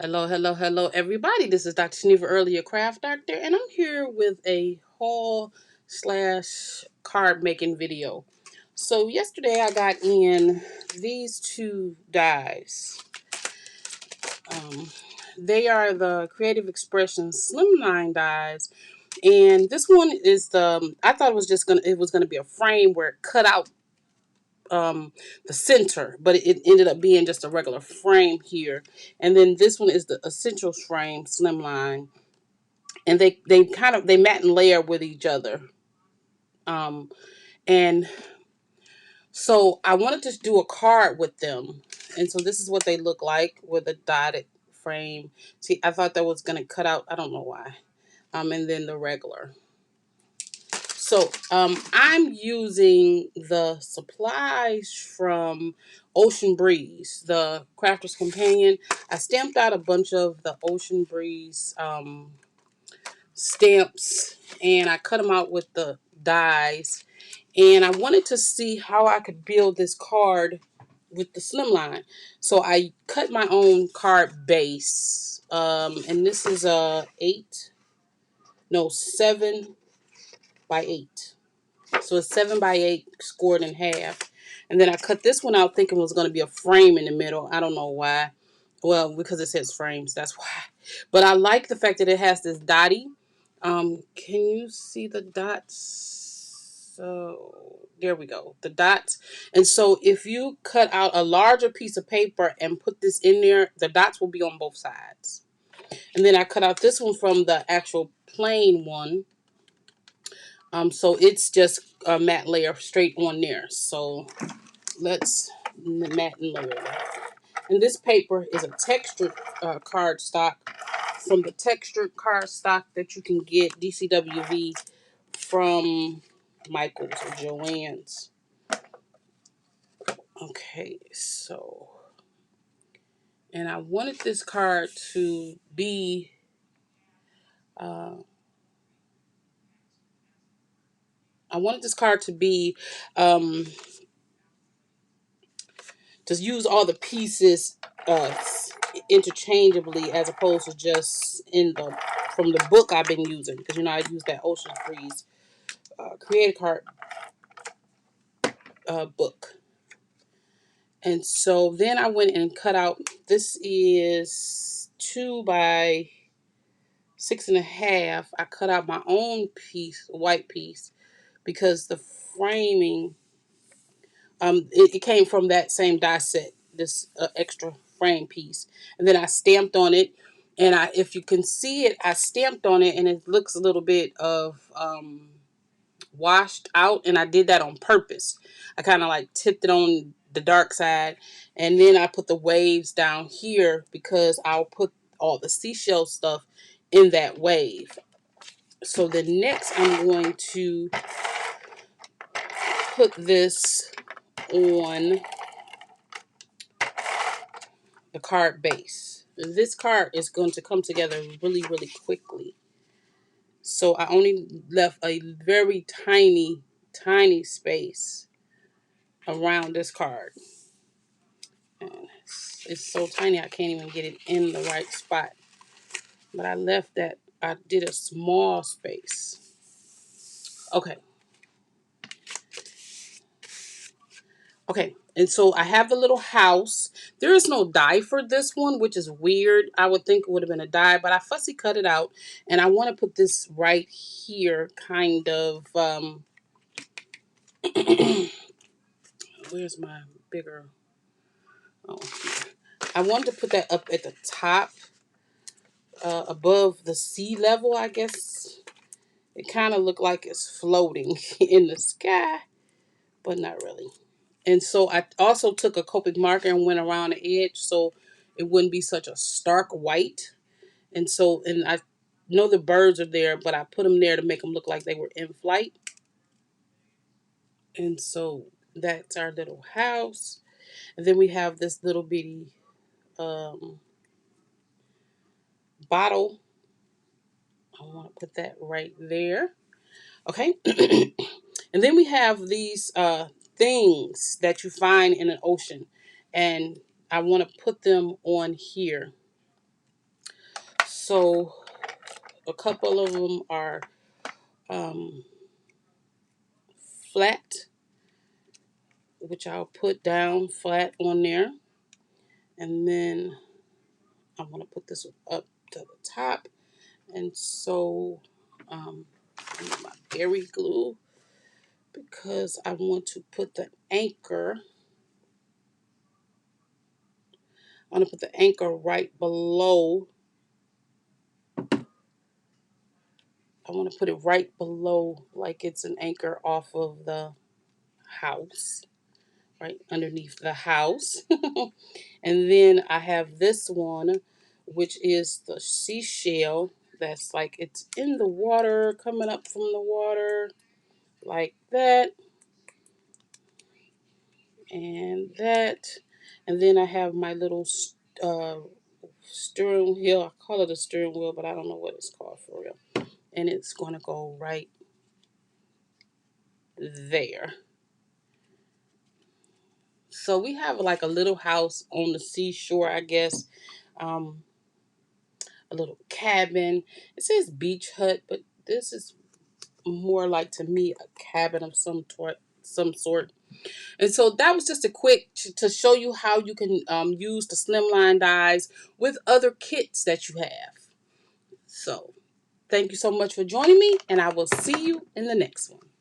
Hello, hello, hello, everybody. This is Dr. Sneva, earlier craft doctor, and I'm here with a haul slash card making video. So yesterday I got in these two dies. Um, they are the Creative Expression Slimline dies, and this one is the. I thought it was gonna be a frame where it cut out the center, but it ended up being just a regular frame here. And then this one is the Essentials frame Slimline, and they mat and layer with each other. Um, and so I wanted to do a card with them, and so this is what they look like with a dotted frame. See, I thought that was gonna cut out. I don't know why. And then the regular. So I'm using the supplies from Ocean Breeze, the Crafter's Companion. I stamped out a bunch of the Ocean Breeze stamps, and I cut them out with the dies. And I wanted to see how I could build this card with the Slimline. So I cut my own card base. And this is a 7 by 8. So it's 7 by 8 scored in half. And then I cut this one out thinking it was going to be a frame in the middle. I don't know why. Well, because it says frames. That's why. But I like the fact that it has this dotty. Can you see the dots? So there we go. The dots. And so if you cut out a larger piece of paper and put this in there, the dots will be on both sides. And then I cut out this one from the actual plain one. So it's just a matte layer straight on there. So let's matte and layer that. And this paper is a textured cardstock from the textured cardstock that you can get DCWV from Michael's or Joann's. Okay, so and I wanted this card to be uh, um, just use all the pieces uh, interchangeably as opposed to just in the from the book I've been using, because I use that Ocean Freeze creative card book. And so then I went and cut out, this is 2 by 6.5. I cut out my own piece, white piece, because the framing it came from that same die set, this extra frame piece. And then I stamped on it. And if you can see it, I stamped on it and it looks a little bit of washed out. And I did that on purpose. I kind of like tipped it on the dark side. And then I put the waves down here because I'll put all the seashell stuff in that wave. So then next I'm going to put this on the card base. This card is going to come together really, really quickly. So I only left a very tiny, tiny space around this card. And it's so tiny I can't even get it in the right spot. But I left that, I did a small space. Okay. Okay, and so I have the little house. There is no die for this one, which is weird. I would think it would have been a die, but I fussy cut it out. And I want to put this right here, kind of. Where's my bigger? Oh, I wanted to put that up at the top, above the sea level, I guess. It kind of looked like it's floating in the sky, but not really. And so I also took a Copic marker and went around the edge so it wouldn't be such a stark white. And I know the birds are there, but I put them there to make them look like they were in flight. And so that's our little house. And then we have this little bitty bottle. I want to put that right there. Okay. And then we have these things that you find in an ocean. And I want to put them on here. So a couple of them are flat, which I'll put down flat on there. And then I'm going to put this up to the top. And so I need my berry glue because I want to put the anchor. I want to put the anchor right below. I want to put it right below, like it's an anchor off of the house, right underneath the house. And then I have this one, which is the seashell. That's like it's in the water, coming up from the water, like that. And that. And then I have my little uh, steering wheel. I call it a steering wheel, but I don't know what it's called for real. And it's going to go right there. So we have like a little house on the seashore, I guess. A little cabin. It says beach hut, but this is more like, to me, a cabin of some sort. And so that was just a quick to show you how you can use the Slimline dies with other kits that you have. So thank you so much for joining me, and I will see you in the next one.